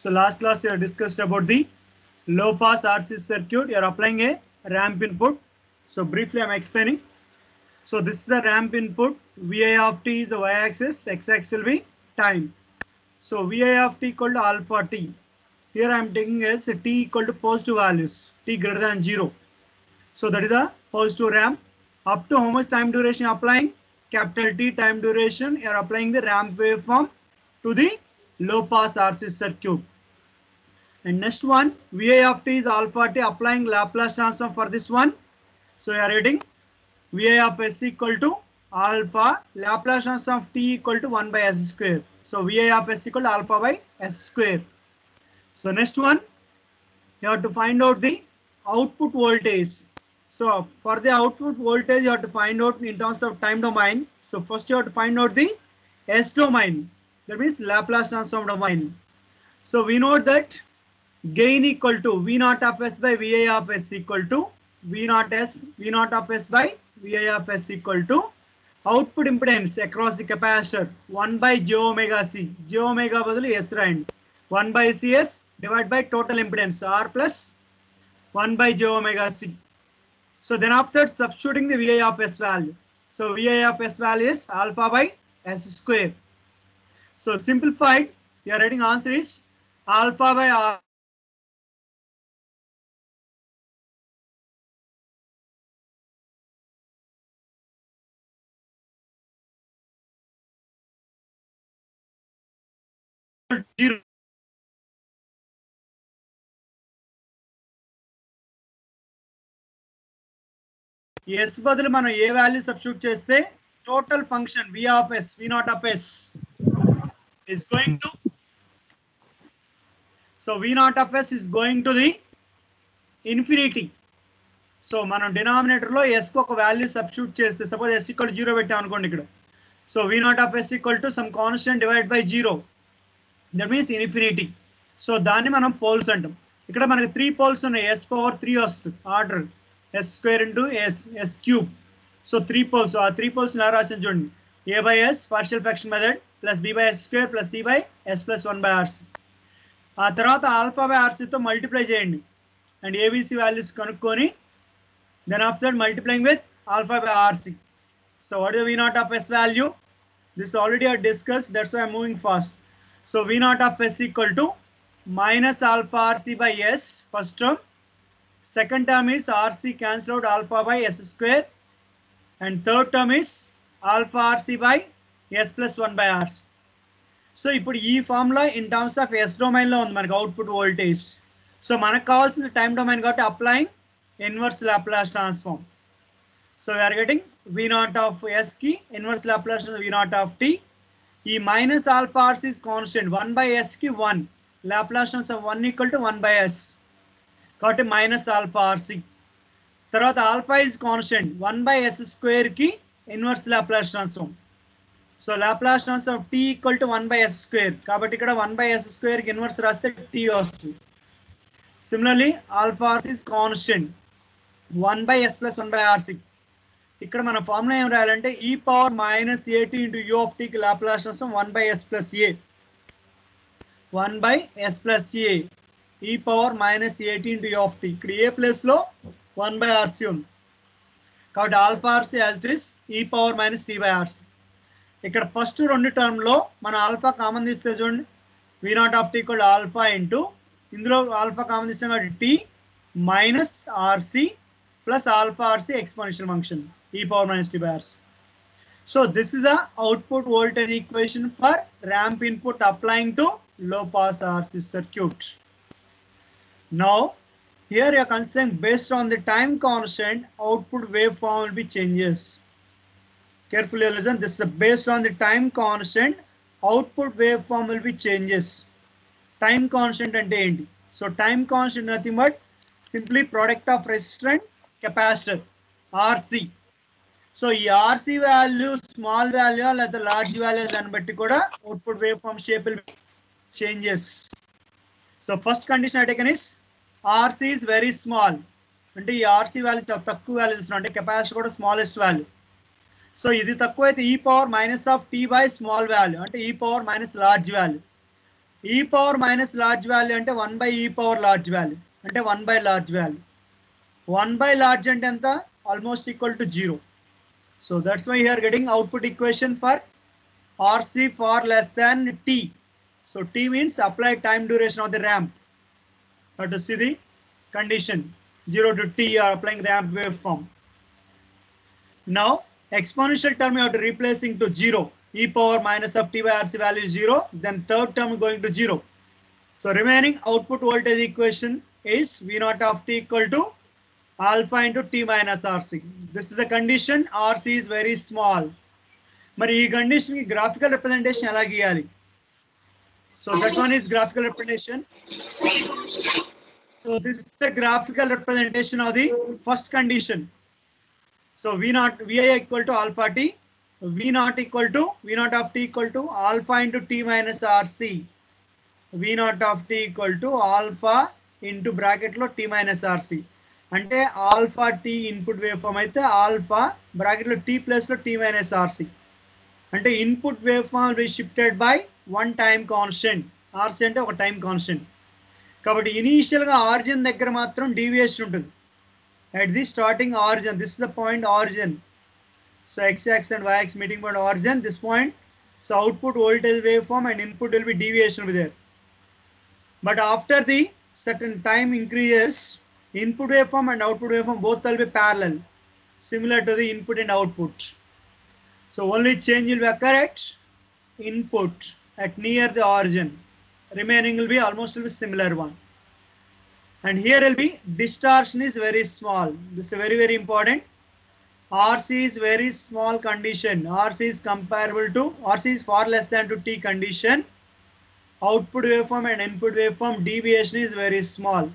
So last class you have discussed about the low pass RC circuit. You are applying a ramp input. So briefly I am explaining. So this is the ramp input. Vi of t is the y-axis, x-axis will be time. So Vi of t equal to alpha t. Here I am taking as t equal to positive values, t greater than 0. So that is the positive ramp. Up to how much time duration applying? Capital T time duration. You are applying the ramp waveform to the low pass RC circuit. And next one, Vi of t is alpha t, applying Laplace transform for this one. So you are getting Vi of s equal to alpha, Laplace transform of t equal to 1 by s square. So Vi of s equal to alpha by s square. So next one, you have to find out the output voltage. So for the output voltage, you have to find out in terms of time domain. So first you have to find out the s domain. That means Laplace transform domain. So we know that gain equal to V naught of s by Vi of s equal to V naught of s by Vi of s equal to output impedance across the capacitor 1 by j omega c. J omega బదులు s రాయండి. 1 by cs divided by total impedance R plus 1 by j omega c. So then after substituting the Vi of s value. So Vi of s value is alpha by s square. So simplified, your writing answer is alpha by R. Zero. S బదులు మనం ఏ value substitute చేస్తే total function V of s, V naught of s is going to, so V naught of s is going to the infinity. So మనం denominator లో s కు ఒక value substitute చేస్తే suppose s equal 0 పెట్టాం అనుకోండి ఇక్కడ. So V naught of s equal to some constant divide by 0. That means infinity. So దాన్ని మనం పోల్స్ అంటాం. ఇక్కడ మనకి 3 పోల్స్ ఉన్నాయి. s పవర్ 3 వస్తుంది order s square into s cube. So 3 poles. ఆ 3 పోల్స్ ఎలా రాసిన చూడండి. a by s partial fraction method plus b by s square plus c by s plus 1 by rc. ఆ తర్వాత ఆల్ఫా బై rcతో multiply చేయండి and ABC values కనుక్కొని then after multiplying with alpha by rc. So what is the V naught of s value? This already I discussed, that's why I'm moving fast. So V naught of s equal to minus alpha rc by s, first term. Second term is rc cancel out alpha by s square. And third term is alpha rc by s plus 1 by rc. So ఇప్పుడు ఈ formula in terms of s domain లో ఉంది మనకి output voltage. So మనకు కావాల్సిన time domain కాబట్టి applying inverse Laplace transform. So we are getting V naught of s ki inverse Laplace transform V naught of t. E minus alpha rc is constant. 1 by s ki 1. Laplace transform 1 equal to 1 by s. Got a minus alpha rc. Tarvata alpha is constant. 1 by s square ki inverse Laplace transform. So Laplace transform of t equal to 1 by s square. Kabatti ikkada 1 by s square ki inverse raste t vastundi. Similarly alpha rc is constant. 1 by s plus 1 by rc. ఇక్కడ మన formula ఏం రాయాలంటే e power minus at into u of t కి Laplace transform 1 by s plus a. 1 by s plus a. e power minus at into u of t. ఇక్కడ a place లో 1 by rc ఉంది. కాబట్టి alpha rc as it is e power మైనస్ t by rc. ఇక్కడ first రెండు term లో మన alpha common తీస్తే చూడండి. v naught of t equal alpha into ఇందులో ఆల్ఫా కామన్ తీస్తాం కాబట్టి t minus rc plus alpha rc exponential function e power minus t by rc. So this is the output voltage equation for ramp input applying to low pass RC circuit. Now here you are considering based on the time constant output waveform will be changes. Carefully listen, this is based on the time constant output waveform will be changes. Time constant ante enti? So time constant nothing but simply product of resistor and capacitor RC. So ఈ RC value small value లేదా large value దాన్ని బట్టి కూడా output wave form shape will be changes. So first condition I taken is RC is very small. అంటే ఈ RC value చాలా తక్కువ value ఇస్తున్నాం. అంటే కెపాసిటర్ కూడా స్మాలెస్ట్ వాల్యూ. సో ఇది తక్కువ అయితే e power minus of t by small value అంటే e power minus large value. e power minus large value అంటే 1 by e power large value అంటే 1 by large value. 1 by large అంటే ఎంత? Almost equal to 0. So that's why you are getting output equation for RC for less than t. So t means applied time duration of the ramp. Have to see the condition 0 to t, you are applying ramp waveform. Now exponential term you have to replacing to 0. E power minus of t by RC value is 0. Then third term going to 0. So remaining output voltage equation is V naught of t equal to alpha into t minus RC. This is the condition. RC is very small. మరి ఈ condition కి graphical representation ఎలా గీయాలి? So that one is graphical representation. So this is the graphical representation of the first condition. So V naught Vi equal to alpha t, V naught equal to V naught of t equal to alpha into t minus RC. V naught of t equal to alpha into bracket లో t minus RC. అంటే alpha t input wave form అయితే alpha bracket లో t plus లో t minus RC. అంటే input wave form be shifted by one time constant. RC అంటే ఒక time constant. కాబట్టి initial గా ఆరిజిన్ దగ్గర మాత్రం డీవియేషన్ ఉంటుంది. At the starting origin, this is the point origin. So x-axis and y-axis meeting point origin, this point. So output voltage waveform and input will be deviation over there. But after the certain time increases, input waveform and output waveform both will be parallel, similar to the input and output. So only change will occur at input at near the origin. Remaining will be almost will be similar one. And here will be distortion is very small. This is very, very important. RC is very small condition. RC is comparable to, RC is far less than to t condition. Output waveform and input waveform deviation is very small.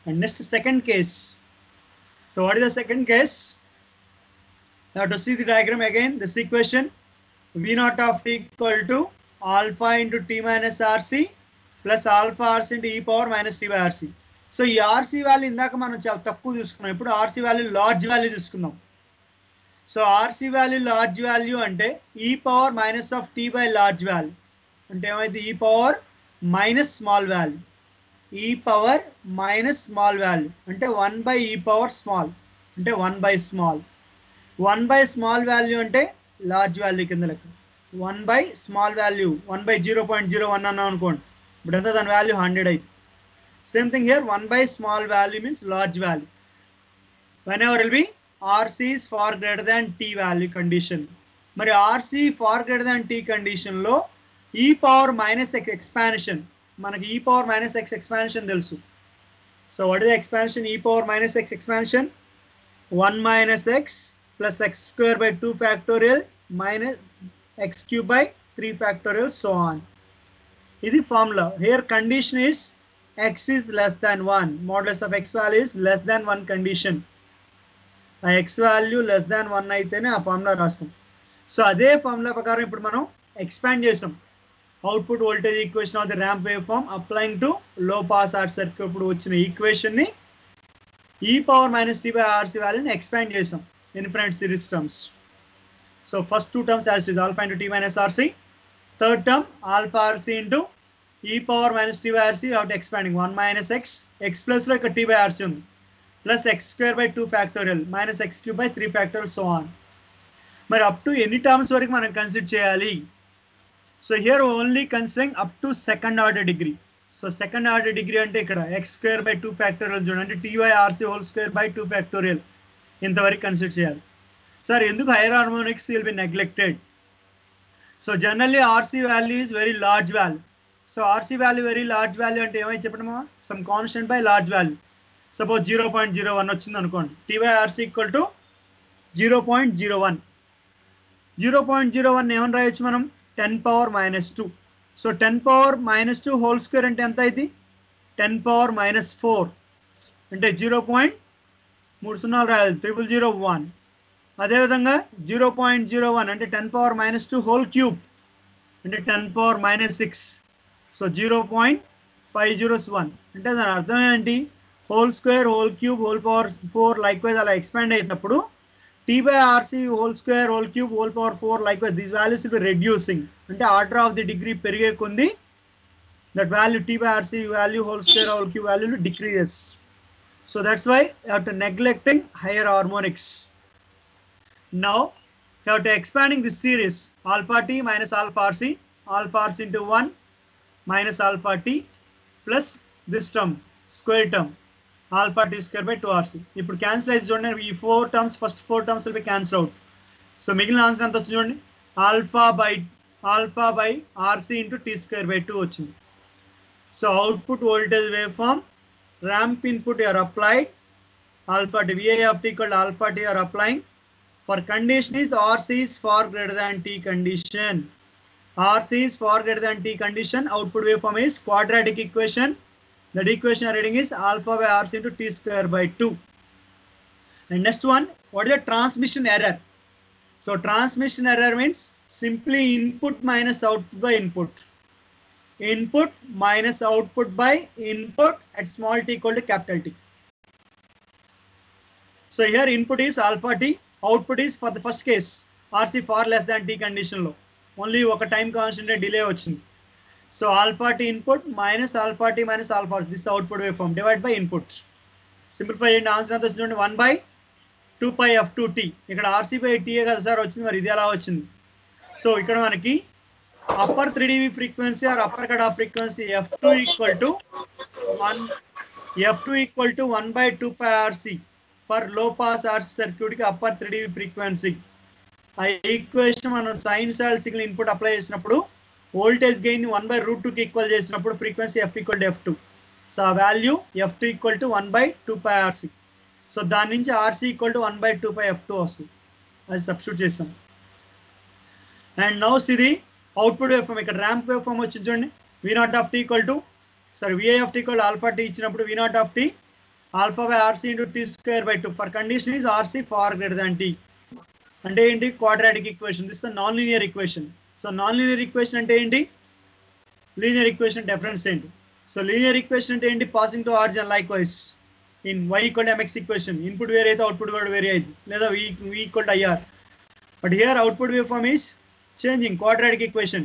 And next second case. So what is the second case? You have to see the diagram again. This equation V naught of t equal to alpha into t minus RC plus alpha RC into e power minus t by RC. సో ఈ RC value ఇందాక మనం చాలా తక్కువ తీసుకున్నాం. ఇప్పుడు RC value large value తీసుకుందాం. So RC value large value అంటే ఈ power minus of t by large value అంటే ఏమైతే ఈ పవర్ మైనస్ స్మాల్ వాల్యూ. ఈ పవర్ మైనస్ స్మాల్ వాల్యూ అంటే 1 బై ఈ పవర్ స్మాల్ అంటే 1 బై స్మాల్. 1 బై స్మాల్ వాల్యూ అంటే లార్జ్ వాల్యూ కింద లెక్క. 1 బై స్మాల్ వాల్యూ 1 బై 0.01 అన్నాం అనుకోండి. ఇప్పుడు ఎంత దాని వాల్యూ 100 అయితే. Same thing here, 1 by small value means large value. Whenever will be RC is far greater than T value condition. Mari RC far greater than T condition lo e power minus x expansion. Manaki e power minus x expansion telusu. So what is the expansion? E power minus x expansion 1 minus x plus x square by 2 factorial minus x cube by 3 factorial so on. This is formula. Here condition is x is less than 1. Modulus of x value is less than 1 condition. X value less than 1 అయితేనే ఆ formula రాస్తాం. So అదే formula ప్రకారం ఇప్పుడు మనం expand చేసాం. Output voltage equation of the ramp wave form applying to low pass R circuit ఇప్పుడు వచ్చిన ఈక్వేషన్ ని e పవర్ మైనస్ t బై RC వాల్యూని ఎక్స్పాండ్ చేసాం infinite series terms. So first two terms as it is alpha into t minus RC. Third term alpha RC into e power minus t by RC out expanding 1 minus x, x plus like a t by RC ఉంది plus x square by 2 factorial minus x cube by 3 factorial so on. మరి up to ఎన్ని terms వరకు మనం consider చేయాలి? So here only considering up to second order degree. So second order degree అంటే ఇక్కడ x square by 2 factorial చూడండి అంటే t by RC whole square by 2 factorial ఇంతవరకు కన్సిడర్ చేయాలి. సార్ ఎందుకు higher harmonics will be neglected? So generally RC value is very large value. So RC value very large value అంటే ఏమైతే చెప్పడమా some constant by large value. Suppose 0.01 వచ్చింది అనుకోండి. t by RC equal to 0.01. 0.01 ఏమని రాయొచ్చు మనం 10 power minus 2. So 10 power minus 2 whole square అంటే ఎంత అయింది 10 పవర్ మైనస్ 4 అంటే 0.30 రాయాలి 0001. అదేవిధంగా 0.01 అంటే 10 పవర్ మైనస్ 2 హోల్ క్యూబ్ అంటే 10 పవర్ మైనస్ 6. సో 0.501 అంటే దాని అర్థం ఏంటి whole square whole cube whole power 4 like wise అలా ఎక్స్పాండ్ అయినప్పుడు t by RC whole square whole cube whole power 4 like wise these values will be reducing అంటే order of the degree పెరిగే కొంది that value T by RC value whole square whole cube value decreases. So that's why you have to neglecting higher harmonics. Now you have to expanding this series alpha T minus alpha RC into 1 minus alpha T plus this term square term alpha T square by 2RC. ఇప్పుడు cancel అయితే చూడండి ఈ 4 terms first 4 terms will be cancelled out. So మిగిలిన answer ఎంత వచ్చింది చూడండి alpha by RC into T square by 2 వచ్చింది. So output voltage waveform ramp input you are applied alpha T VI of T equal to alpha T you are applying. For condition is RC is far greater than T condition. RC is far greater than T condition. Output waveform is quadratic equation. That equation reading is alpha by RC into T square by 2. And next one, what is the transmission error? So transmission error means simply input minus output by input. Input minus output by input at small t equal to capital T. So here input is alpha T, output is for the first case RC far less than T condition low. Only ఒక time constant delay వచ్చింది. So alpha T input minus alpha T minus alpha this output waveform divided by input. Simplify చేయండి answer ఎంత చూడండి 1 by 2 pi f2t. ఇక్కడ RC by T కదా sir వచ్చింది, మరి ఇది ఎలా వచ్చింది? సో ఇక్కడ మనకి upper 3 dB frequency or upper cut off frequency f2 equal to 1 by 2 pi RC for low pass RC circuit కి అప్పర్ 3 dB ఫ్రీక్వెన్సీ. ఆ ఈక్వేషన్ మనం సైనసాయిడ్ సిగ్నల్ ఇన్పుట్ అప్లై చేసినప్పుడు వోల్టేజ్ గెయిన్ 1 by root 2 కి equal చేసినప్పుడు frequency f equal to f2. So ఆ value f2 equal to 1 by 2 pi RC. సో దాని నుంచి RC equal to 1 by 2 pi f2 వస్తుంది. అది సబ్స్టిట్యూట్ చేస్తాం. అండ్ నౌ ఇది అవుట్పుట్ వేవ్ ఫామ్. ఇక్కడ ర్యాంప్ వేవ్ ఫామ్ వచ్చింది చూడండి. V0 of T equal to VI of T equal to alpha T ఇచ్చినప్పుడు V0 of T alpha by RC into T square by 2. For condition is RC far greater than T. అంటే ఏంటి? Quadratic equation. This the non linear equation. So non linear equation అంటే ఏంటి? Linear equation difference ఏంటి? So linear equation అంటే ఏంటి? Passing to origin like wise in y equal to mx equation. Input వేరే అయితే output కూడా వేరే అయింది, లేదా v equal to IR. But here output wave form is changing quadratic equation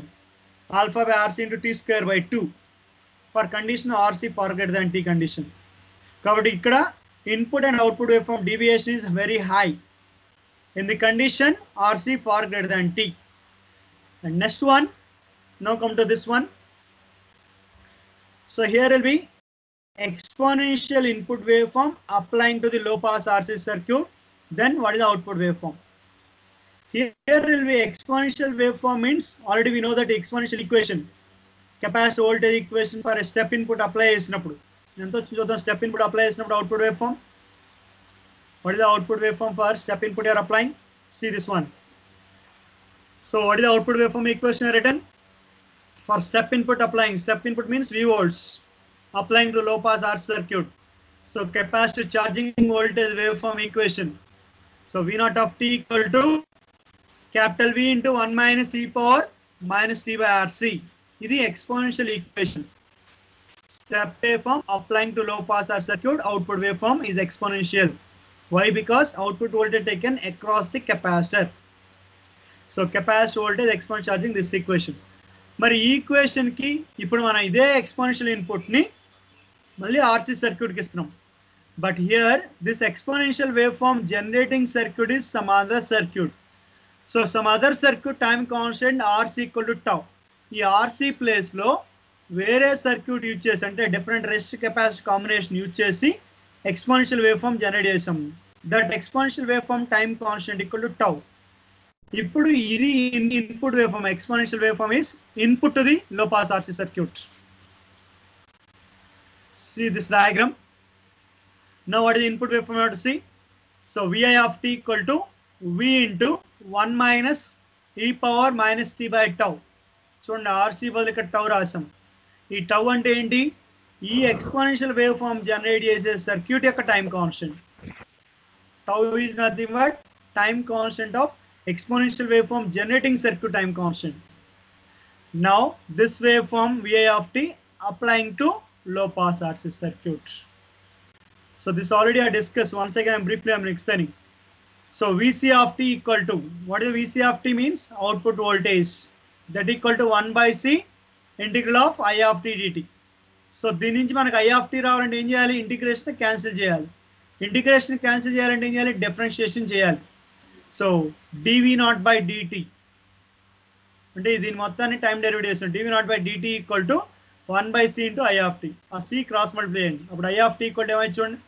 alpha by RC into T square by 2 for condition RC far greater than T condition. కాబట్టి ఇక్కడ input and output waveform deviation is very high in the condition RC far greater than T. And next one, now come to this one. So here will be exponential input waveform applying to the low pass RC circuit. Then what is the output waveform? Here will be exponential waveform means already we know that exponential equation capacitor voltage equation for a step input apply చేసినప్పుడు ఎంతో చూద్దాం. Step input apply చేసినప్పుడు output wave form. What is the output wave form for step input you are applying? See this one. So what is the output waveform equation written for step input applying? Step input means V volts applying to low pass RC circuit. So capacitor charging voltage waveform equation. So V0 of T equal to capital V into 1 minus e power minus T by RC. This is exponential equation. Step waveform applying to low pass RC circuit, output waveform is exponential. Why? Because output voltage taken across the capacitor. So capacitor voltage exponential charging this equation. మరి ఈ equation కి ఇప్పుడు మనం ఇదే exponential input ని మళ్ళీ RC circuit కి ఇస్తున్నాం. But here this exponential waveform generating circuit is some other circuit. So some other circuit time constant RC equal to tau. ఈ RC ప్లేస్ లో వేరే సర్క్యూట్ యూజ్ చేసి అంటే different resistor capacitor combination use చేసి exponential wave form generate చేసాం. That exponential wave form time constant equal to tau. ఇప్పుడు ఇది input wave form. Exponential wave form is input to the low pass RC circuit. See this diagram. Now what is the input waveform you have to see? So VI of T equal to V into 1 minus e power minus T by tau. చూడండి RC బదులు ఇక్కడ tau రాసాం. ఈ tau అంటే ఏంటి? ఈ exponential wave form generate చేసే circuit యొక్క time constant. Tau is nothing but time constant of exponential waveform generating circuit time constant. Now this waveform VI of T applying to low pass RC circuit. So this already I discussed. Once again briefly I am explaining. So VC of T equal to, what is VC of T means? Output voltage, that equal to 1 by C integral of I of t dt. So దీని నుంచి మనకు I of t రావాలంటే ఏం చేయాలి? Integration cancel చేయాలి. Integration cancel చేయాలంటే ఏం చేయాలి? డిఫరెన్షియేషన్ చేయాలి. సో dv0 by dt అంటే దీని మొత్తాన్ని time derivative dv0 by dt equal to 1/c into I of t. ఆ c క్రాస్ మల్టిప్లై చేయండి. అప్పుడు I of t equal to ఏమైంది చూడండి,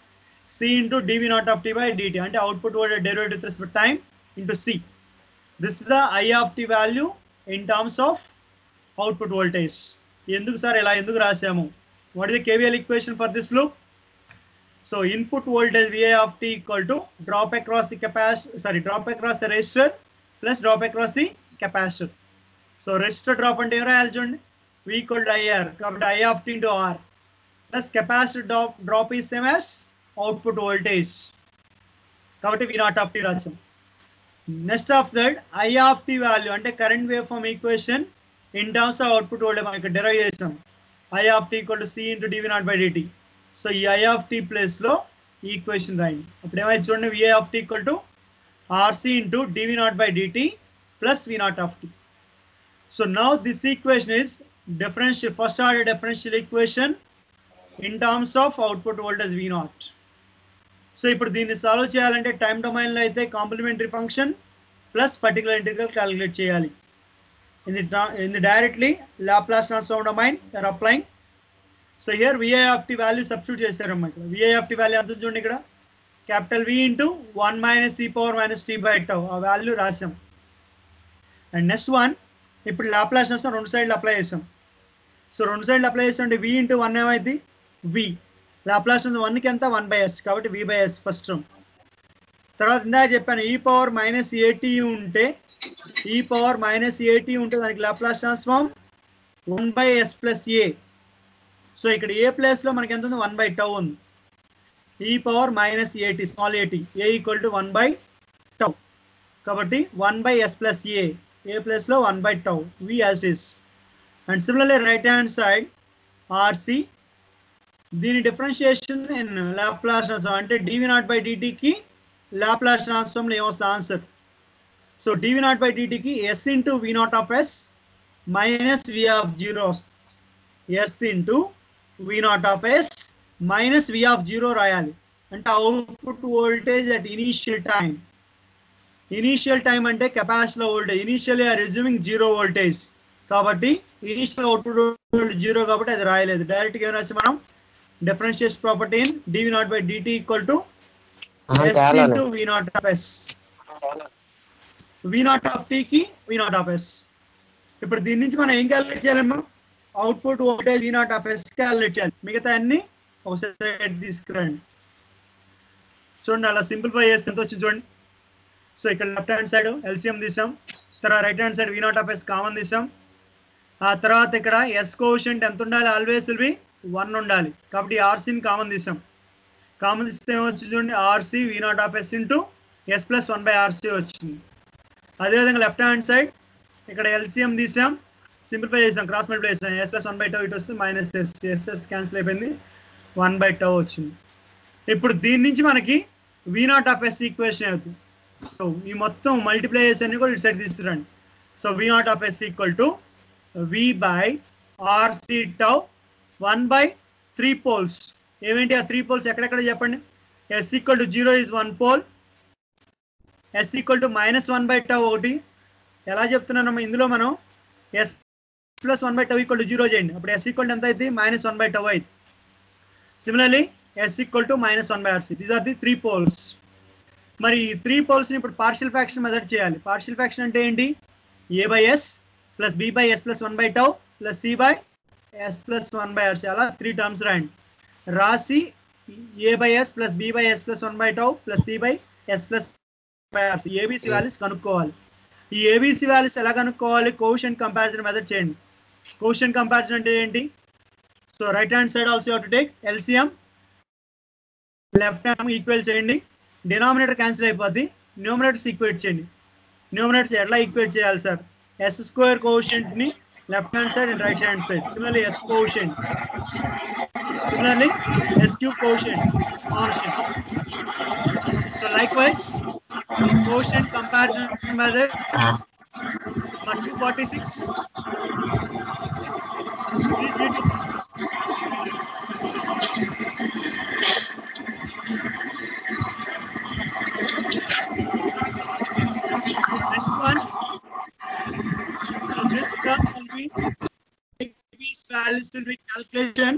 c into dv0 of t by dt అంటే output voltage derivative with respect time into c. This is the I of t value in terms of output voltage. ఎందుకు sir ఇలా ఎందుకు రాసాము? What is the KVL equation for this loop? So input voltage Vi of t equal to drop across the drop across the resistor plus drop across the capacitor. So resistor drop అంటే ఏం రాయాలి చూడండి, V equal to IR కాబట్టి I of t into R plus capacitor drop is same as output voltage కాబట్టి V0 of t రాసాం. Next of that I of t value అంటే current wave form equation in terms of output voltage మనం ఇక్కడ derive చేసాం. I of t equal to c into dv0 by dt. So ఈ I of t ప్లేస్లో ఈ equation రాయండి. అప్పుడు ఏమైతే చూడండి, Vi of t equal to RC into dv0 by dt plus V0 of t. So now this equation is differential, first order differential equation in terms of output voltage V0. So ఇప్పుడు దీన్ని solve చేయాలంటే time డొమైన్లో అయితే complementary function plus particular integral calculate చేయాలి. in the directly Laplace transform domain you are applying. So here Vi of t value substitute చేశారమ్మా. ఇక్కడ Vi of t value ఎంత చూడండి, ఇక్కడ capital V into 1 minus e power మైనస్ t by tau ఆ value రాసాం. And next one ఇప్పుడు Laplace transform రెండు సైడ్లు అప్లై చేసాం. సో రెండు సైడ్లు అప్లై చేస్తుంటే V ఇంటూ 1 ఏమైంది V, లాప్లాస్ ట్రాన్స్ఫార్మ్ 1కి ఎంత 1/s కాబట్టి V/s ఫస్ట్ టర్మ్. తర్వాత ఇందాక చెప్పాను e పవర్ మైనస్ at ఉంటే e పవర్ మైనస్ at ఉంటే దానికి Laplace transform 1/s plus a. So ఇక్కడ ఏ ప్లేస్లో మనకి ఎంత ఉంది 1/τ ఉంది. e power minus at small at a equal to 1/τ కాబట్టి 1/s ప్లస్ a ప్లేస్లో 1/τ v as it is. And similarly right hand side RC దీని డిఫరెన్షియేషన్ ఇన్ లాప్లాస్ ట్రాన్స్ఫార్మ్ అంటే dv0 by dt కి లాప్లాస్ ట్రాన్స్ఫార్మ్లో ఏమొస్తుంది answer. So dv0 by dt కి s into V0 of s minus V of 0 s into V0 of s minus V of 0 రాయాలి. అంటే output voltage at initial time. Initial time అంటే కెపాసిటీలో voltage, initially are resuming 0 voltage కాబట్టి initial output voltage 0 కాబట్టి అది రాయలేదు. డైరెక్ట్గా ఏం రాసి మనం differentiation property in dv0 by dt equal to s into V0 of s. V0 of t కి V0 of s. ఇప్పుడు దీని నుంచి మనం ఏం క్యాలిక్యులేట్ చేయాలమ్మా, output voltage V0 of s calculate చేయాలి. మిగతా అన్ని ఒకసారి తీసుకురండి. చూడండి అలా సింప్లిఫై చేస్తే ఎంత వచ్చింది చూడండి. సో ఇక్కడ లెఫ్ట్ హ్యాండ్ సైడ్ LCM తీసాం, తర్వాత right hand side V0 of s common తీసాం. ఆ తర్వాత ఇక్కడ s కోఎఫిషియంట్ ఎంత ఉండాలి, ఆల్వేస్ విల్ బి 1 ఉండాలి కాబట్టి RCని కామన్ తీసాం. కామన్ తీస్తే ఏమొచ్చింది చూడండి, RC V0 of s into s plus 1/RC వచ్చింది. అదేవిధంగా లెఫ్ట్ హ్యాండ్ సైడ్ ఇక్కడ LCM తీసాం, సింప్లిఫై చేసాం, క్రాస్ మల్టిప్లై చేసాం, s ప్లస్ 1/τ ఇటు వస్తుంది మైనస్ s క్యాన్సిల్ అయిపోయింది 1/τ వచ్చింది. ఇప్పుడు దీని నుంచి మనకి V0 of s ఈక్వేషన్ అవుతుంది. సో ఈ మొత్తం మల్టిప్లై చేసి కూడా ఇటు సైడ్ తీసుకురండి. So V0 of s equal to V/RC tau 1/3 poles. ఏమేంటి ఆ 3 పోల్స్ ఎక్కడెక్కడ చెప్పండి. s equal to 0 is 1 pole, s equal to minus 1/τ ఒకటి. ఎలా చెప్తున్నానమ్మా, ఇందులో మనం s ప్లస్ 1/τ ఈక్వల్ టు 0 చేయండి, అప్పుడు s ఈక్వల్ టు ఎంత అవుతుంది మైనస్ 1/τ అవుతుంది. Similarly s equal to minus 1/RC. These are the 3 poles. మరి ఈ 3 పోల్స్ని ఇప్పుడు పార్షియల్ ఫ్రాక్షన్ మెథడ్ చేయాలి. పార్షియల్ ఫ్రాక్షన్ అంటే ఏంటి, a/s plus b/s plus 1/τ plus c/s plus 1/RC అలా 3 టర్మ్స్ రాయండి. రాసి a/s plus b/s plus 1/τ plus c/s plus 1/RC A B C values కనుక్కోవాలి. ఈ ఏబీసీ వాల్యూస్ ఎలా కనుక్కోవాలి, కోఎఫిషియంట్ కంపారిజన్ మెథడ్ చేయండి. కోఎఫిషియంట్ కంపారిజన్ అంటే ఏంటి, so right hand side also you have to take LCM, left hand equal చేయండి, డినామినేటర్ క్యాన్సిల్ అయిపోద్ది, numerators equate చేయండి. న్యూమరేటర్స్ ఎట్లా ఈక్వేట్ చేయాలి సార్, s స్క్వేర్ కోఎఫిషియంట్ని left hand side and right hand side. Similarly s quotient, similarly s cube quotient constant. So likewise quotient comparison method 246 values will be calculation.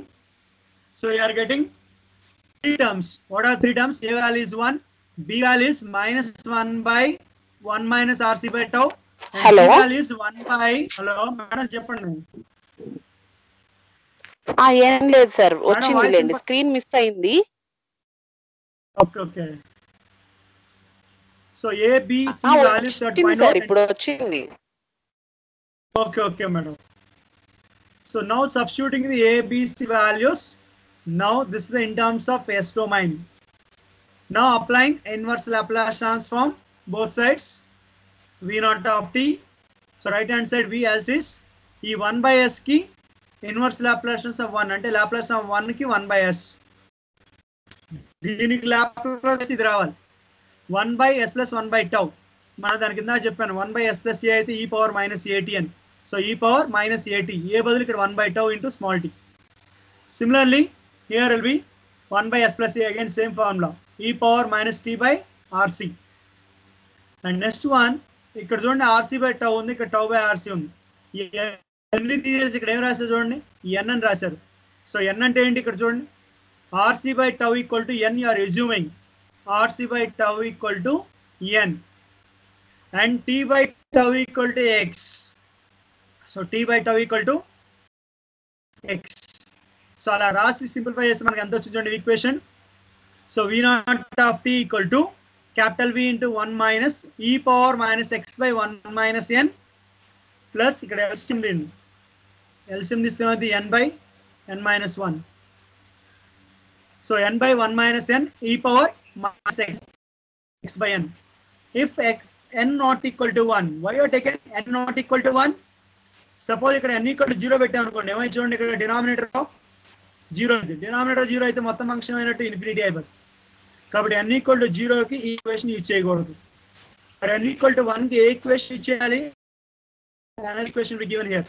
So you are getting 3 terms. What are 3 terms? A value is 1, B value is minus 1 by 1 minus RC by tau, and Hello? C value is 1 by, hello, madam చెప్పండి. ఏం లేదు sir, Madam, వచ్చింది voice లేండి, screen miss అయింది. Okay. So A, B, C values that వచ్చింది find sir, out. ఇప్పుడు వచ్చింది. Okay, madam. So now substituting the A, B, C values. Now this is in terms of S domain. Now applying inverse Laplace transform both sides. V naught of t. So right hand side V as it is. E 1 by S ki inverse Laplace of 1 ante Laplace of 1 ki 1 by S. దీనికి Laplace ఇది రావాలి. 1 by S plus 1 by tau. మన దాని కింద చెప్పాను 1 by S plus A అయితే e power minus AT అని. So e power minus AT. A బదులు ఇక్కడ 1 by tau into small t. Similarly, here will be 1 by S plus A, again same formula. E power minus t by RC. And next one, ఇక్కడ చూడండి RC by tau ఉంది, ఇక్కడ tau by RC ఉంది. ఎన్ని తీసేసి ఇక్కడ ఏం రాశారు చూడండి, n అని రాశారు. సో n అంటే ఏంటి ఇక్కడ చూడండి, RC by tau equal to n, you are assuming RC by tau equal to n and t by tau equal to x. So t by tau equal to x. So అలా రాసి simplify చేస్తే మనకి ఎంత వచ్చింది చూడండి equation. So v naught of t equal to capital V into 1 minus e power minus x by 1 minus n plus ఇక్కడ LCM దీన్ని LCM తీస్తే అది n by n minus 1. So n by 1 minus n e power minus x by n. If n not equal to 1, why you are taking n not equal to 1? Suppose ఇక్కడ n equal to 0 పెట్టాం అనుకోండి, ఏమైనా చూడండి ఇక్కడ denominator 0 ఉంది. Denominator 0 అయితే మొత్తం function అయినట్టు ఇన్ఫినిటీ అయిపోతుంది. కాబట్టి n equal to 0 కి ఈ ఈక్వేషన్ యూజ్ చేయకూడదు. మరి n equal to 1 కి ఏ ఈక్వేషన్ యూజ్ చేయాలి? Another equation will be given here.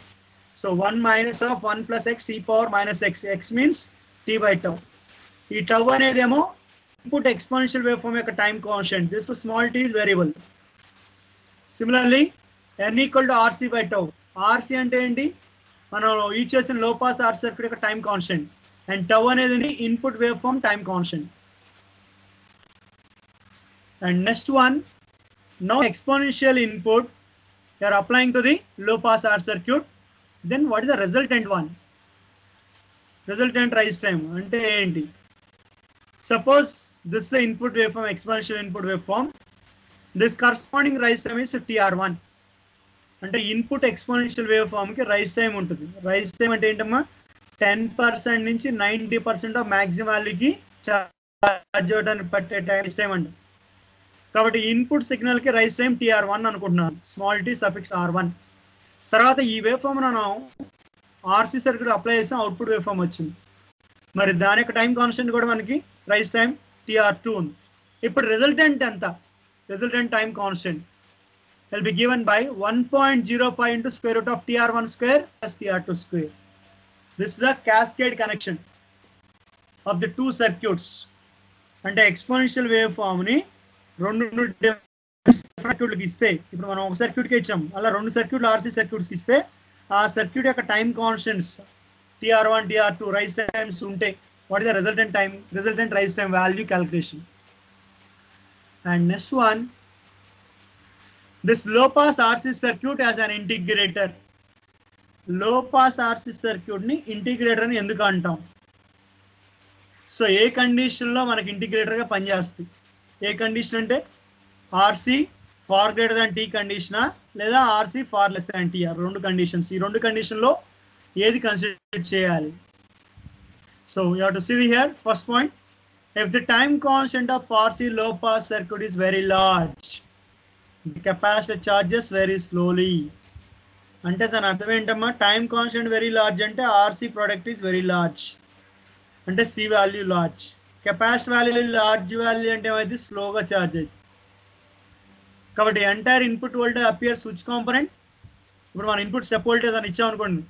So 1 minus of 1 plus x e power minus x. X means t by tau. ఈ tau అనేదేమో input exponential waveform యొక్క time constant. This small t is variable. Similarly, n equal to RC by tau. RC అంటే ఏంటి? మనం use చేసిన లో pass RC circuit యొక్క time constant. And tau అనేది input waveform time constant. And next one, now exponential input you are applying to the low pass RC circuit. Then what is the resultant one? Resultant rise time ante enti? Suppose this is the input waveform, exponential input waveform. This corresponding rise time is TR1. అంటే input exponential wave form కి rise time ఉంటుంది. Rise time అంటే ఏంటమ్మా, 10% నుంచి 90% of maximum వాల్యూకి charge అవ్వడానికి పట్టే rise time అంట. కాబట్టి ఇన్పుట్ సిగ్నల్ కి రైస్ టైం TR1 అనుకుంటున్నాను, స్మాల్ టీ సఫిక్స్ R1. తర్వాత ఈ వేవ్ ఫామ్ మనం RC సర్క్యూట్ అప్లై చేసాం, అవుట్పుట్ వేవ్ ఫామ్ వచ్చింది. మరి దాని యొక్క టైం కాన్స్టెంట్ కూడా మనకి రైస్ టైం TR2 ఉంది. ఇప్పుడు రిజల్టెంట్ ఎంత? Resultant time constant will be given by 1.05 into square root of TR1 square plus TR2 square. This is a cascade connection of the two circuits. అంటే exponential wave form ని రెండు సర్క్యూట్లకి ఇస్తే, ఇప్పుడు మనం ఒక సర్క్యూట్కి ఇచ్చాం, అలా రెండు సర్క్యూట్లు RC సర్క్యూట్స్కి ఇస్తే ఆ సర్క్యూట్ యొక్క time constants TR1 TR2 rise times ఉంటే what is the resultant time, resultant rise time value calculation. And next one, this low pass RC circuit as an integrator. Low pass RC circuit ni integrator అని ఎందుకు అంటాం? So ఏ condition లో మనకి integrator గా పనిచేస్తుంది? ఏ condition అంటే RC far greater than T కండిషనా లేదా RC far less than T? రెండు కండిషన్స్. ఈ రెండు కండిషన్ లో ఏది కన్సిడర్ చేయాలి? So you have to see here first point, if the time constant of RC low pass circuit is very large, the capacitor charges very slowly. అంటే దాని అర్థం ఏంటమ్మా, టైం కాన్స్టెంట్ వెరీ లార్జ్ అంటే RC product is very large అంటే C value large. Capacitor value large value అంటే ఏమైంది, స్లోగా charge అయింది. కాబట్టి entire input voltage appear switch component. ఇప్పుడు మనం ఇన్పుట్ స్టెప్ వోల్టేజ్ అని ఇచ్చాం అనుకోండి,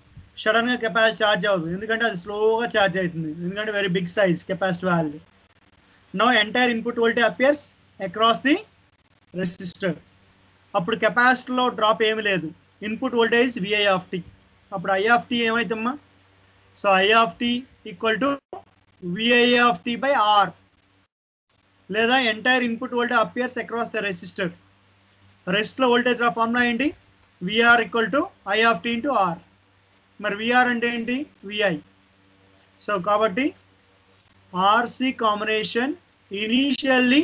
సడన్గా కెపాసిటర్ ఛార్జ్ అవ్వదు, ఎందుకంటే అది స్లోగా ఛార్జ్ అవుతుంది, ఎందుకంటే very big size capacitor value. Now entire input voltage appears across the resistor. అప్పుడు కెపాసిటర్లో డ్రాప్ ఏమి లేదు, input voltage VI of t. అప్పుడు I of t ఏమైతుందమ్మా, so I of t equal to VI of t by R, లేదా entire input voltage appears across the resistor. Resistor లో voltage drop formula ఏంటి? VR equal to I of t into R. మరి VR అంటే ఏంటి? VI. So కాబట్టి RC combination initially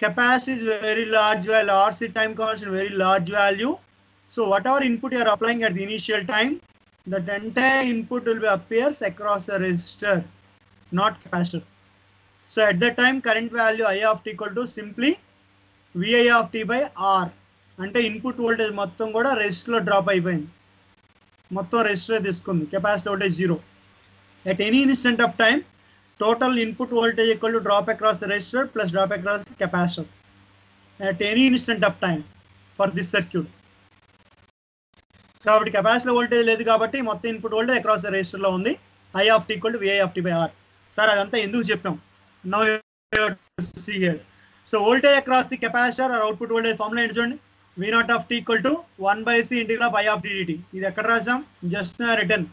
capacity is very large value, RC time constant very large value. So whatever input you are applying at the initial time, that entire input will be appears across the resistor, not capacitor. So at that time current value I of t equal to simply VI of t by R. అంటే input voltage మొత్తం కూడా resistor లో drop అయిపోయింది, మొత్తం resistor తీసుకుంది, capacitor voltage 0. At any instant of time, total input voltage equal to drop across the resistor plus drop across the capacitor. At any instant of time for this circuit. కాబట్టి capacitor voltage లేదు కాబట్టి మొత్తం input voltage across the resistor లో ఉంది. I of t equal to VI of t by R. Sir అదంతా ఎందుకు చెప్పాం? Now you have to see here. So voltage across the capacitor or output voltage formula ఏంటి చూడండి. V0 of t equal to 1 by C integral of I of t dt. ఇది ఎక్కడ రాసాం? Just return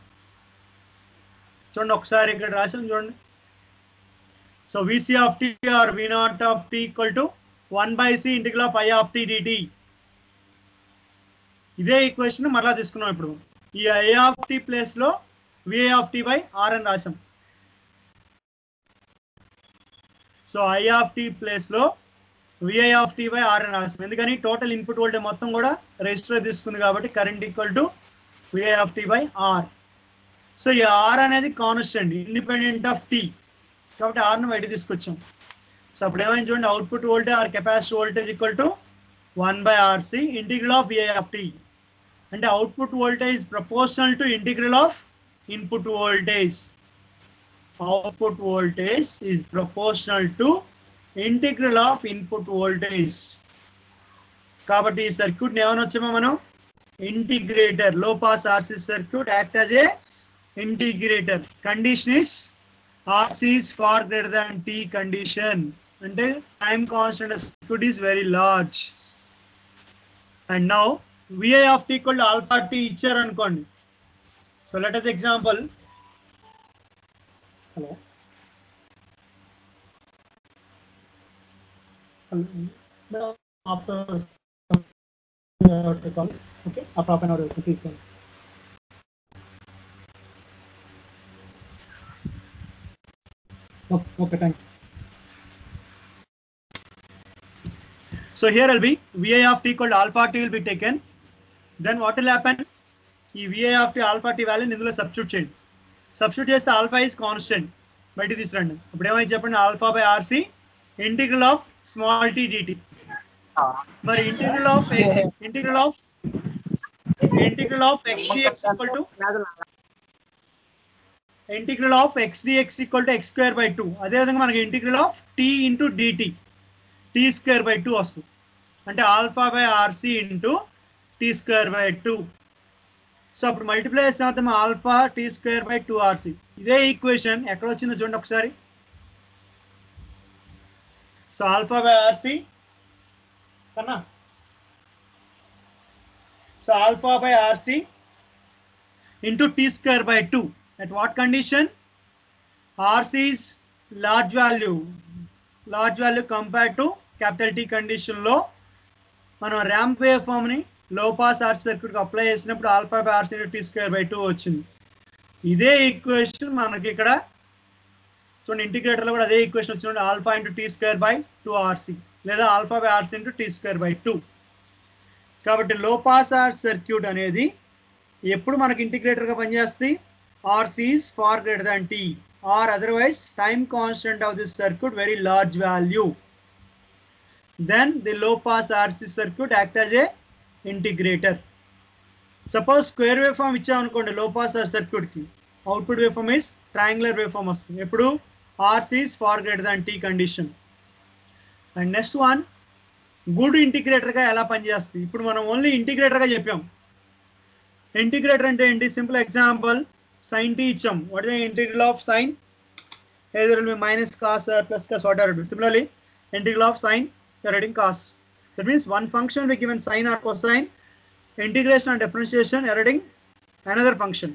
చూడండి, ఒకసారి ఇక్కడ రాసాం చూడండి. So VC of t or V0 of t equal to 1 by C integral of I of t dt. ఇదే equation మరలా తీసుకున్నాం. ఇప్పుడు ఈ I of t ప్లేస్ లో VI of t by R అని రాసాం. So I of t place లో VI of t by R అని రాసాం. ఎందుకని టోటల్ ఇన్పుట్ వోల్టేజ్ మొత్తం కూడా రెసిస్టర్ తీసుకుంది కాబట్టి current equal to VI of t by R. So ఈ R అనేది కాన్స్టెంట్ ఇండిపెండెంట్ ఆఫ్ t కాబట్టి R ను బయట తీసుకొచ్చాం. సో అప్పుడు ఏమైంది చూడండి, output voltage or capacitor voltage equal to 1 by RC integral of VI of t. అంటే output voltage proportional to integral of input voltage. Output voltage is proportional to integral of input voltage. కాబట్టి ఈ circuit ఏమని వచ్చామో మనం, integrator. Low pass RC circuit act as a integrator. Condition is RC is far greater than T condition. అంటే time constant of circuit is very large. And now VI of t equal to alpha t ఇచ్చారు అనుకోండి. So let us example. Hello. No, after call. Okay, after half an hour, please come. Okay, thank you. So here will be VI of t equal to alpha t will be taken. Then what will happen? ఈ VI of t alpha t వాల్యూని ఇందులో substitute చేయండి. Substitute చేస్తే alpha is constant, బయటికి తీసుకురండి. అప్పుడు ఏమైతే చెప్పండి, alpha by RC integral of small t dt. మరి integral of x integral of x dx equal to integral of x dx equal to x square by 2. అదేవిధంగా మనకి integral of t into dt t square by 2 వస్తుంది. అంటే alpha by RC into t square by 2. So అప్పుడు multiply చేస్తే మాత్రం alpha t square by 2 RC. ఇదే equation ఎక్కడ వచ్చిందో చూడండి ఒకసారి. సో ఆల్ఫా బై RC కన్నా, so alpha by RC into t square by 2. At what condition? RC is large value compared to capital T condition లో మనం ర్యాంప్ వేవ్ ఫామ్ ని లో పాస్ RC సర్క్యూట్ కి అప్లై చేసినప్పుడు alpha by RC into t square by 2 వచ్చింది. ఇదే equation మనకి ఇక్కడ చూడండి, ఇంటిగ్రేటర్ లో కూడా అదే ఈక్వేషన్ వచ్చింది, alpha into t square by 2 RC లేదా alpha by RC into t square by 2. కాబట్టి లో పాస్ RC సర్క్యూట్ అనేది ఎప్పుడు మనకి ఇంటిగ్రేటర్ గా పనిచేస్తుంది, RC is far greater than T, or otherwise time constant of this circuit very large value. Then the low pass RC circuit act as a integrator. Suppose square waveform ఇచ్చాం అనుకోండి లో pass circuit కి, output waveform is triangular waveform వస్తుంది. ఎప్పుడు RC is far greater than T condition. And next one, good integrator గా ఎలా పనిచేస్తుంది. ఇప్పుడు మనం ఓన్లీ ఇంటిగ్రేటర్ గా చెప్పాం. ఇంటిగ్రేటర్ అంటే ఏంటి? సింపుల్ ఎగ్జాంపుల్, sin t ఇచ్చాం. What is the integral of sin? Either it will be minus cos or plus cos, whatever it will be. Similarly, integral of sin, you are writing cos. That means one function will be given sin or cosine. Integration or differentiation, you are writing another function.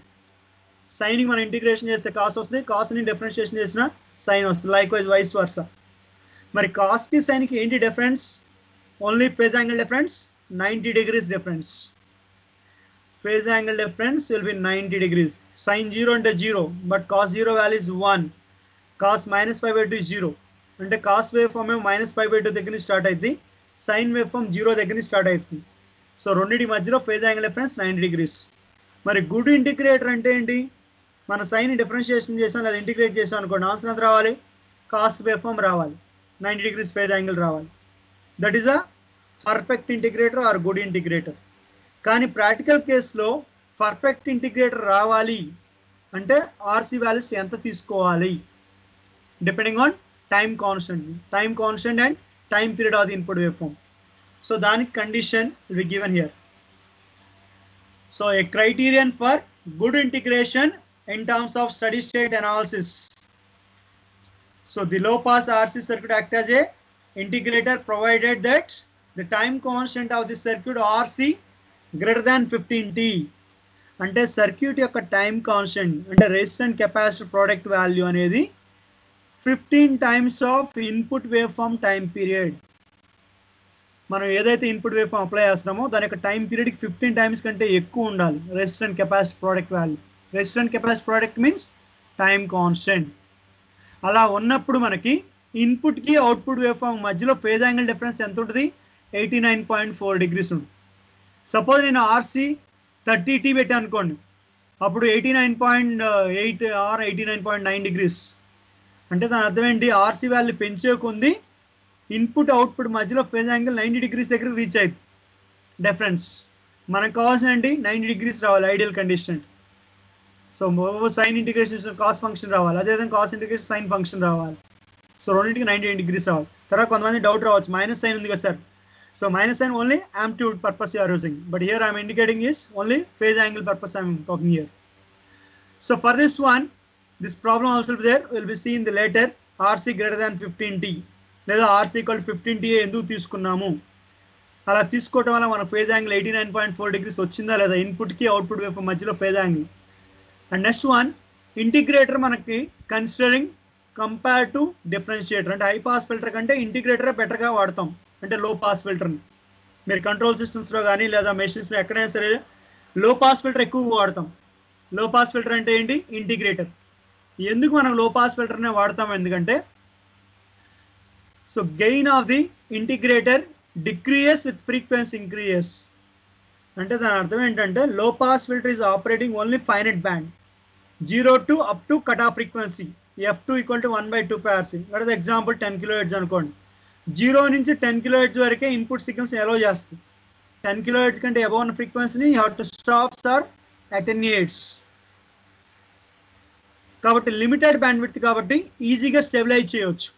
సైన్కి మనం integration చేస్తే cos వస్తుంది, కాస్ని differentiation చేసిన sine వస్తుంది. Likewise vice versa. మరి కాస్కి సైన్కి ఏంటి difference? Only phase angle difference, 90 degrees difference. Phase angle difference will be 90 degrees. Sin 0 అంటే 0, but cos 0 value is 1. Cos minus pi by 2 is 0. అంటే cos wave form minus pi by 2 దగ్గర నుంచి start అవుతుంది, sin wave form 0 దగ్గర నుంచి start అవుతుంది. So రెండింటి మధ్యలో ఫేజ్ యాంగిల్ డిఫరెన్స్ 90 degrees. మరి గుడ్ ఇంటిగ్రేటర్ అంటే ఏంటి? మన సైన్ డిఫరెన్షియేషన్ చేసాం లేదా ఇంటిగ్రేట్ చేసాం అనుకోండి, ఆన్సర్ ఎంత రావాలి? cos wave form రావాలి, 90 degrees ఫేజ్ యాంగిల్ రావాలి. That is a perfect integrator or good integrator. కానీ ప్రాక్టికల్ కేసులో పర్ఫెక్ట్ ఇంటిగ్రేటర్ రావాలి అంటే ఆర్సీ వాల్యూస్ ఎంత తీసుకోవాలి? Depending on time constant and time period of the input wave form. So దానికి condition will be given here. So a criterion for good integration in terms of steady state analysis. So the low pass RC circuit act as a integrator provided that the time constant of the circuit RC greater than 15t. అంటే circuit యొక్క time constant అంటే resistant capacitor product value అనేది 15 times of input wave form time period. మనం ఏదైతే input wave form apply చేస్తున్నామో దాని యొక్క time పీరియడ్కి 15 times కంటే ఎక్కువ ఉండాలి resistant capacitor product value. Resistant capacitor product means time constant. అలా ఉన్నప్పుడు మనకి ఇన్పుట్కి అవుట్పుట్ వేవ్ ఫామ్ మధ్యలో ఫేజ్ యాంగిల్ డిఫరెన్స్ ఎంత ఉంటుంది? 89.4 degrees ఉంటుంది. సపోజ్ నేను ఆర్సీ 30t పెట్టాను అనుకోండి, అప్పుడు 89.8 ఆర్ 89.9 degrees. అంటే దాని అర్థం ఏంటి? ఆర్సీ వాల్యూ పెంచే కొంది ఇన్పుట్ అవుట్పుట్ మధ్యలో ఫేజ్ యాంగిల్ 90 degrees దగ్గర రీచ్ అవుతుంది డిఫరెన్స్. మనకు కావాల్సిన ఏంటి? 90 degrees రావాలి ideal condition. So sine integration cos function రావాలి, అదేవిధంగా కాస్ ఇంటిగ్రేషన్ సైన్ ఫంక్షన్ రావాలి. సో రెండింటికి 90 degrees రావాలి. తర్వాత కొంతమంది డౌట్ రావచ్చు, మైనస్ సైన్ ఉంది కదా sir. So minus sign only amplitude purpose you are using, but here I'm indicating is only phase angle purpose I'm talking here. So for this one, this problem also there will be seen the later. RC greater than 15t లేదా RC equal 15ta ఎందుకు తీసుకున్నాము? అలా తీసుకోవడం వల్ల మన phase angle 89.4 degrees వచ్చిందా లేదా? ఇన్పుట్కి output wave మధ్యలో phase angle. And next one, integrator మనకి కన్సిడరింగ్ కంపేర్ టు డిఫరెన్షియేటర్. అంటే హై పాస్ ఫిల్టర్ కంటే ఇంటిగ్రేటరే బెటర్గా వాడతాం అంటే లో పాస్ ఫిల్టర్ని. మీరు కంట్రోల్ సిస్టమ్స్లో కానీ లేదా మెషిన్స్లో ఎక్కడైనా సరే లో పాస్ ఫిల్టర్ ఎక్కువగా వాడతాం. లో పాస్ ఫిల్టర్ అంటే ఏంటి? ఇంటిగ్రేటర్. ఎందుకు మనం లో పాస్ ఫిల్టర్నే వాడతాం? ఎందుకంటే so gain of the integrator decreases with frequency increases. అంటే దాని అర్థం ఏంటంటే low pass filter is operating only finite band 0 to up to cut off frequency f2 = 1/2 pRC. For example 10 kHz అనుకోండి. 0 నుంచి 10 kHz వరకే ఇన్పుట్ సిగ్నల్స్ అలౌ చేస్తుంది. 10 kHz కంటే above ఉన్న ఫ్రీక్వెన్సీని you have to stops or attenuates. కాబట్టి limited bandwidth కాబట్టి ఈజీగా స్టెబిలైజ్ చేయవచ్చు.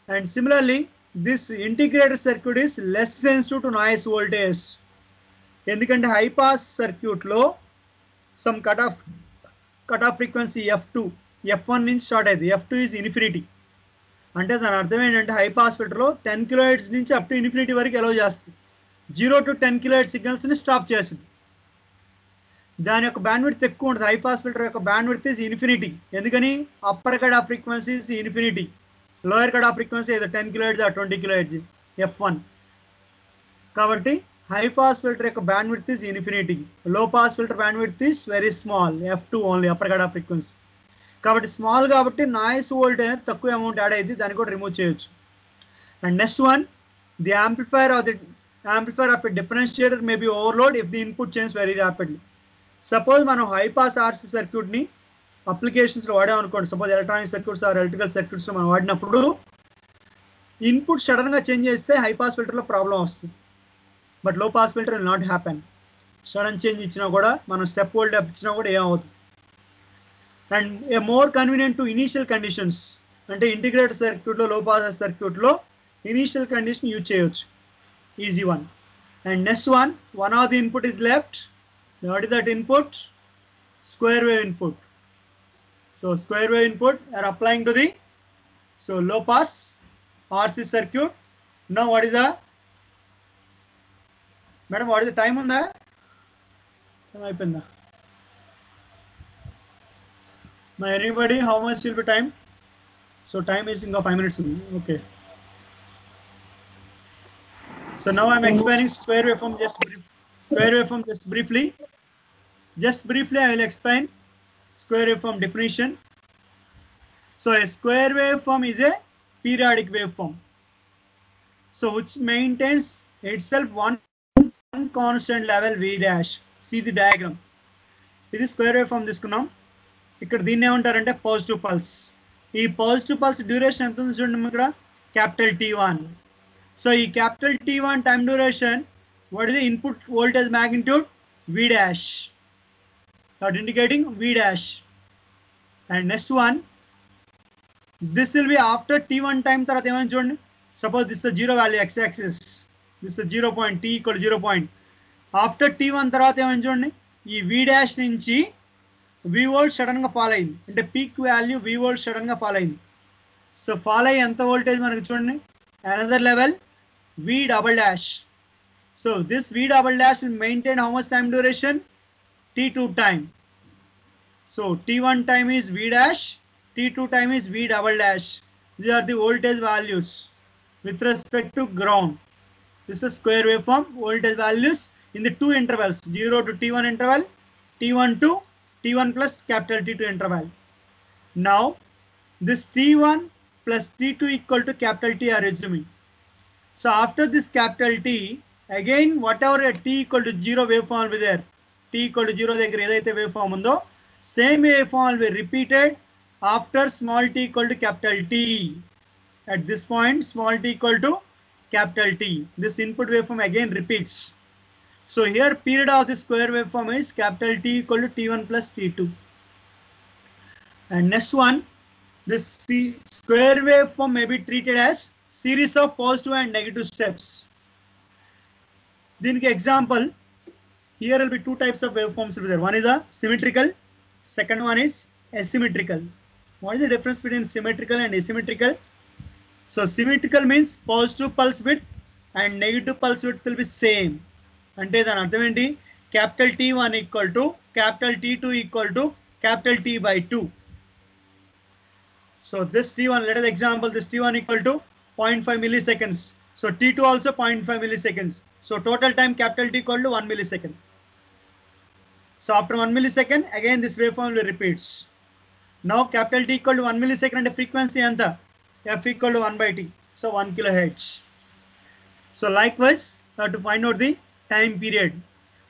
And similarly this integrated circuit is less sensitive to noise voltage. ఎందుకంటే హై పాస్ సర్క్యూట్లో some cut off frequency f2 f1 నుంచి స్టార్ట్ అయింది, f2 ఈజ్ ఇన్ఫినిటీ. అంటే దాని అర్థం ఏంటంటే హై పాస్ ఫిల్టర్లో 10 kHz నుంచి అప్ టు ఇన్ఫినిటీ వరకు అలౌ చేస్తుంది. 0 to 10 kHz సిగ్నల్స్ని స్టాప్ చేస్తుంది. దాని యొక్క బ్యాండ్విడ్త్ ఎక్కువ ఉంటుంది. హై పాస్ ఫిల్టర్ యొక్క బ్యాండ్విడ్త్ ఈజ్ ఇన్ఫినిటీ. ఎందుకని? Upper cut off frequency is infinity, lower cut off frequency ఏదో 10 kHz ఆర్ 20 kHz f1. కాబట్టి హై పాస్ ఫిల్టర్ యొక్క బ్యాండ్విడ్త్ ఈజ్ ఇన్ఫినిటీ, లో pass filter bandwidth is very small, f2 only, upper cut off frequency. కాబట్టి small కాబట్టి noise voltage తక్కువ amount add అయ్యింది, దాన్ని కూడా రిమూవ్ చేయొచ్చు. And next one, the amplifier of a differentiator may be overload if the input change very rapidly. Suppose మనం high pass RC సర్క్యూట్ని అప్లికేషన్స్లో వాడామనుకోండి, suppose electronic circuits or electrical సర్క్యూట్స్లో మనం వాడినప్పుడు ఇన్పుట్ సడన్గా చేంజ్ చేస్తే హై పాస్ ఫిల్టర్లో ప్రాబ్లం వస్తుంది. But low pass filter will not happen. Sudden change ఇచ్చినా కూడా మనం స్టెప్ వోల్ట్ అప్ ఇచ్చినా కూడా ఏమవుతుంది. And a more convenient to initial conditions అంటే ఇంటిగ్రేటెడ్ సర్క్యూట్లో లో పాస్ సర్క్యూట్లో ఇనీషియల్ కండిషన్ యూజ్ చేయొచ్చు, easy one. And next one of the input is left. What is that input? Square wave input. So square wave input are applying to the low pass RC circuit. Now what is the madam, what is the time on that? అయిపోయిందా? Anybody, how much will be time? So time is in 5 minutes. Okay. So now I'm explaining square waveform just briefly. Just briefly, I will explain square waveform definition. So a square waveform is a periodic waveform. So which maintains itself one constant level V dash. See the diagram. This is square waveform తీసుకున్నాం. ఇక్కడ దీన్ని ఏమంటారంటే positive pulse. ఈ positive pulse duration ఎంత ఉంది చూడండి ఇక్కడ capital T1. So ఈ capital T1 time duration what is the input voltage magnitude V dash. That indicating V dash. And next one, this will be after T1 time తర్వాత ఏమని చూడండి. Suppose this is a 0 value x axis. This is 0 point, t equal to 0 point. After T1 తర్వాత ఏమని చూడండి. ఈ V dash నుంచి V volt sudden గా fall అయింది. అంటే peak value V volt sudden గా ఫాల్ అయింది. సో ఫాల్ అయ్యి ఎంత వోల్టేజ్ మనకి చూడండి. Another level V double dash. So this V double dash will maintain how much time duration? T2 time. So T1 time is V dash, T2 time is V double dash. These are the voltage values with respect to ground. This is square waveform voltage values in the two intervals, 0 to T1 interval, T1 to T1 plus capital T2 interval. Now this T1 plus T2 equal to capital T are assuming. So after this capital T, again whatever a T equal to 0 waveform will be there. T equal to 0 దగ్గర ఏదైతే waveform ఉందో same waveform will be repeated after small t equal to capital T. At this point small t equal to capital T. This input waveform again repeats. So here period of the square waveform is capital T equal to T1 plus T2. And next one, this square waveform may be treated as series of positive and negative steps. Then example, here will be two types of waveforms will be there. One is a symmetrical, second one is asymmetrical. What is the difference between symmetrical and asymmetrical? So symmetrical means positive pulse width and negative pulse width will be same. అంటే దాని అర్థం ఏంటి? Capital T1 equal to capital T2 equal to capital T by 2. So this T1, let us example this T1 equal to 0.5 milliseconds. So T2 also 0.5 milliseconds. So total time capital T equal to 1 millisecond. So after 1 millisecond, again this waveform will repeats. Now capital T equal to 1 millisecond and the frequency anta f equal to 1 by t. So 1 kilohertz. So likewise, you have to find out the time period.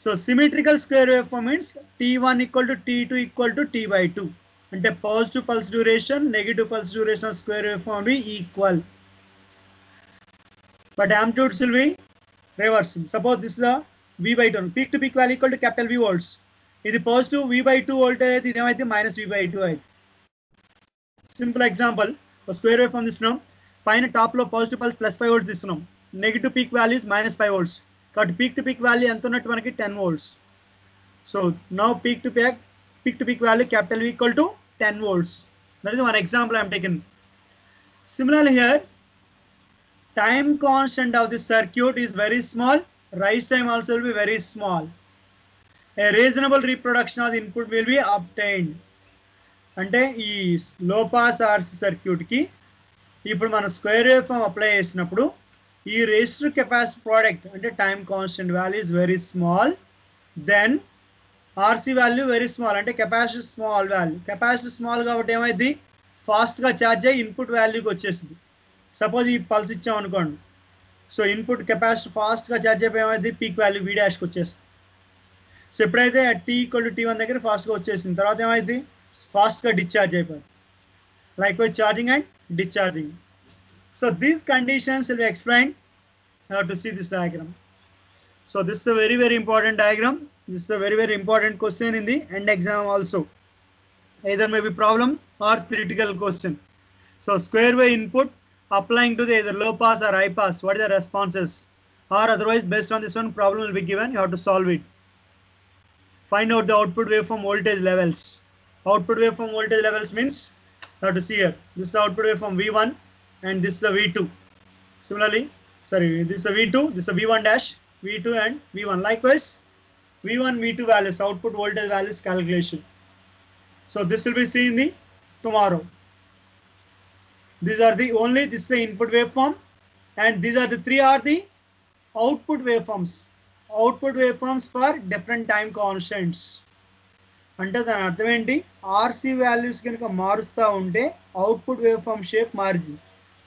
So symmetrical square waveform means T1 equal to T2 equal to T by 2. And the positive pulse duration, negative pulse duration of square waveform will be equal. But amplitudes will be reversed. Suppose this is the V by 2. Peak to peak value equal to capital V volts. This positive V by 2 voltage, this is minus V by 2. Simple example, for square waveform this now, pine top low positive pulse plus 5 volts this now. Negative peak value is minus 5 volts. But peak to peak value antonat manaki 10 volts. So now peak to peak value capital V equal to 10 volts. That is one example I am taken. Similarly here, time constant of this circuit is very small. Rise time also will be very small. A reasonable reproduction of the input will be obtained. అంటే ఈ లో pass RC circuit కి ఇప్పుడు మనం square wave form apply చేసినప్పుడు ఈ resistor capacity product అంటే time constant value is very small, then RC value very small అంటే capacity small value. Capacity small కాబట్టి ఏమైంది, ఫాస్ట్గా ఛార్జ్ అయ్యి ఇన్పుట్ వాల్యూకి వచ్చేసింది. సపోజ్ ఈ పల్స్ ఇచ్చాం అనుకోండి, సో ఇన్పుట్ కెపాసిటీ ఫాస్ట్గా ఛార్జ్ అయిపోయి ఏమైంది, పీక్ వాల్యూ V డాష్కి వచ్చేస్తుంది. సో ఎప్పుడైతే T ఈక్వల్ టు T1 దగ్గర ఫాస్ట్గా వచ్చేసింది, తర్వాత ఏమైంది, ఫాస్ట్గా డిశ్చార్జ్ అయిపోయింది. Likewise charging and discharging. So these conditions will be explained. You have to see this diagram. So this is a very very important diagram. This is a very very important question in the end exam also. Either may be problem or theoretical question. So square wave input applying to the either low pass or high pass, what are the responses, or otherwise based on this one problem will be given, you have to solve it. Find out the output waveform voltage levels. Output waveform voltage levels means you have to see here, this is the output waveform V1 and this is the V2. Similarly, sorry, this is the V2, this is the V1 dash, V2 and V1. Likewise, V1, V2 values, output voltage values calculation. So this will be seen the tomorrow. These are the only, this is the input waveform, and these are the three are the output waveforms. Output waveforms for different time constants. అంటే దాని అర్థం ఏంటి, RC values కనుక మారుస్తూ ఉంటే output wave form shape మారింది.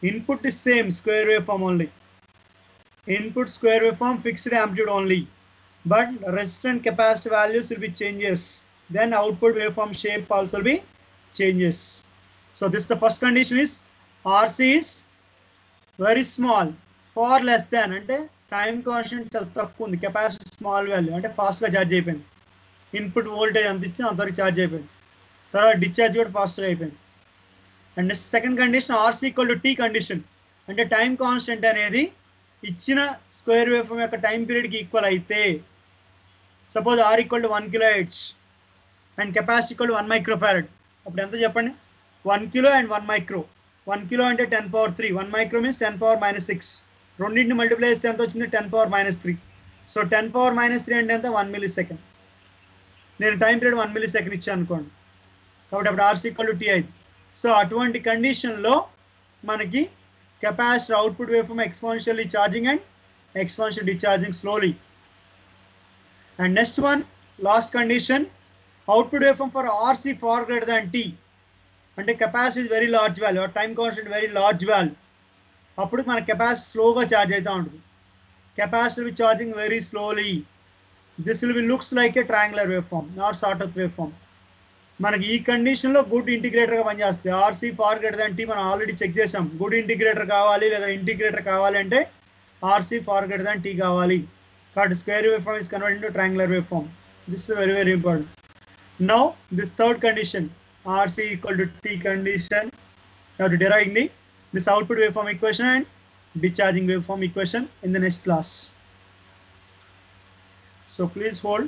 Input is same square waveform only, input square waveform fixed amplitude only, but resistant capacitor values will be changes, then output waveform shape also will be changes. So this is the first condition is RC is very small, far less than, అంటే time constant చాలా తక్కువ ఉంది, capacity small value అంటే ఫాస్ట్గా charge అయిపోయింది, input voltage అంత ఇస్తే అంతవరకు ఛార్జ్ అయిపోయింది, తర్వాత డిశ్చార్జ్ కూడా ఫాస్ట్గా అయిపోయింది. And next second condition RC equal to T condition, అంటే టైం కాన్స్టెంట్ అనేది ఇచ్చిన స్క్వేర్ వేవ్ ఫామ్ యొక్క టైం పీరియడ్కి ఈక్వల్ అయితే, suppose R equal to 1 kHz and capacity equal to 1 microfarad, అప్పుడు ఎంత చెప్పండి, 1 kilo అండ్ 1 micro. 1 kilo అంటే 10⁻3, 1 micro మీన్స్ 10⁻6, రెండింటిని మల్టిప్లై చేస్తే ఎంత వచ్చింది, 10⁻3. సో 10⁻3 అంటే ఎంత, 1 millisecond. నేను టైం పీరియడ్ 1 millisecond ఇచ్చాను అనుకోండి, కాబట్టి అప్పుడు ఆర్సీ ఈక్వల్ టు టీ అయింది. సో అటువంటి కండిషన్లో మనకి capacitor output wave form exponentially charging and exponential discharging slowly. And next one, last condition, output waveform for RC far greater than T. అంటే capacity is very large value, time constant very large value, అప్పుడు మన capacity స్లోగా charge అవుతూ ఉంటుంది. Capacitor with charging very slowly, this will be looks like a triangular wave form, not sawtooth wave form. మనకి ఈ కండిషన్లో good ఇంటిగ్రేటర్గా పనిచేస్తుంది. RC far greater than T మనం ఆల్రెడీ చెక్ చేసాం. గుడ్ ఇంటిగ్రేటర్ కావాలి లేదా ఇంటిగ్రేటర్ కావాలి అంటే RC far greater than T కావాలి. కాబట్టి square wave form is converted into triangular waveform. This is very very important. Now this third condition, RC equal to T condition, you have to derive this output waveform equation and discharging waveform equation in the next class. So please hold.